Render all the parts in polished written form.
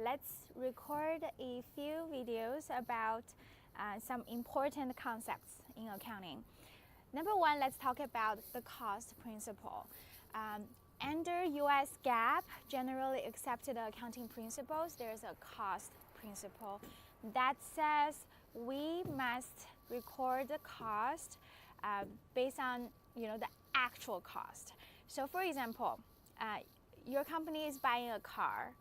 let's record a few videos about some important concepts in accounting. Number one, let's talk about the cost principle. Under US GAAP, generally accepted accounting principles, there's a cost principle that says we must record the cost based on the actual cost. So for example, your company is buying a car.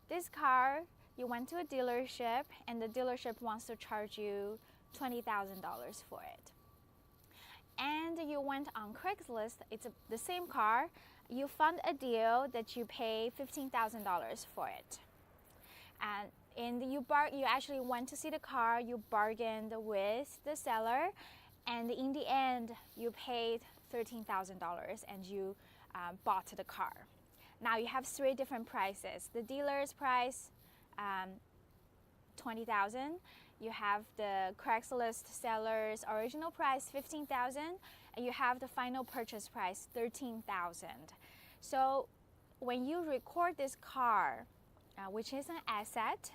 This car, you went to a dealership and the dealership wants to charge you $20,000 for it. And you went on Craigslist, it's the same car, you found a deal that you pay $15,000 for it. And you actually went to see the car, you bargained with the seller, and in the end, you paid $13,000 and you bought the car. Now you have three different prices. The dealer's price, $20,000. You have the Craigslist seller's original price, $15,000, and you have the final purchase price, $13,000. So when you record this car, which is an asset,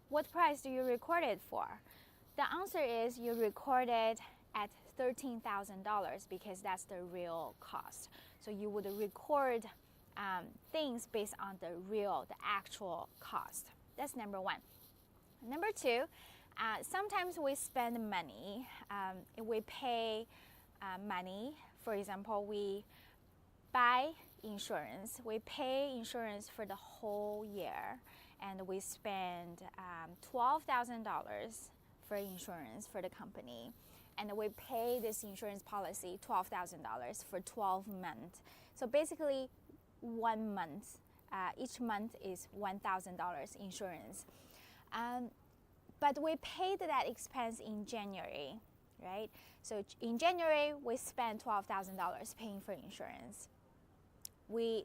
what price do you record it for? The answer is you record it at $13,000 because that's the real cost. So you would record things based on the actual cost. That's number one. Number two, sometimes we spend money. We pay money. For example, we buy insurance. We pay insurance for the whole year, and we spend $12,000 for insurance for the company. And we pay this insurance policy $12,000 for 12 months. So basically, 1 month. Each month is $1,000 insurance. But we paid that expense in January, right? So in January, we spent $12,000 paying for insurance.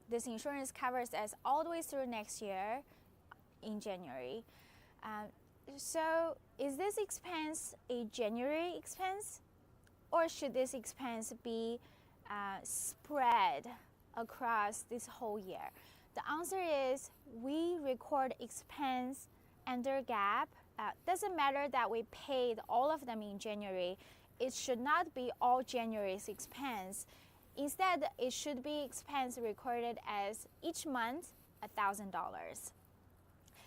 This insurance covers us all the way through next year in January. So is this expense a January expense, or should this expense be spread across this whole year? The answer is we record expense under GAAP. Doesn't matter that we paid all of them in January. It should not be all January's expense. Instead, it should be expense recorded as each month $1,000.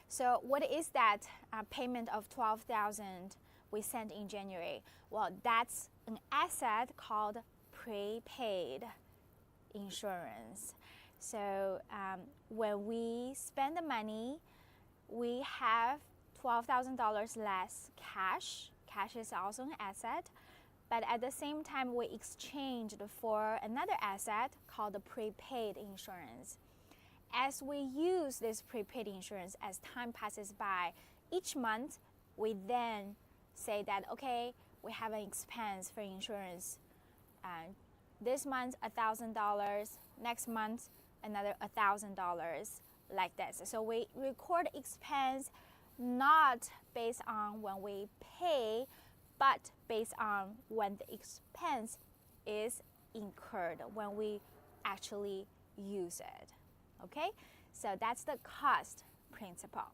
So what is that payment of $12,000 we sent in January? Well, that's an asset called prepaid insurance. So when we spend the money, we have $12,000 less cash. Cash is also an asset. But at the same time, we exchanged for another asset called the prepaid insurance. As we use this prepaid insurance, as time passes by, each month we then say that, okay, we have an expense for insurance. This month, $1,000. Next month, another $1,000, like this. So we record expense not based on when we pay, but based on when the expense is incurred, when we actually use it. Okay, so that's the cost principle.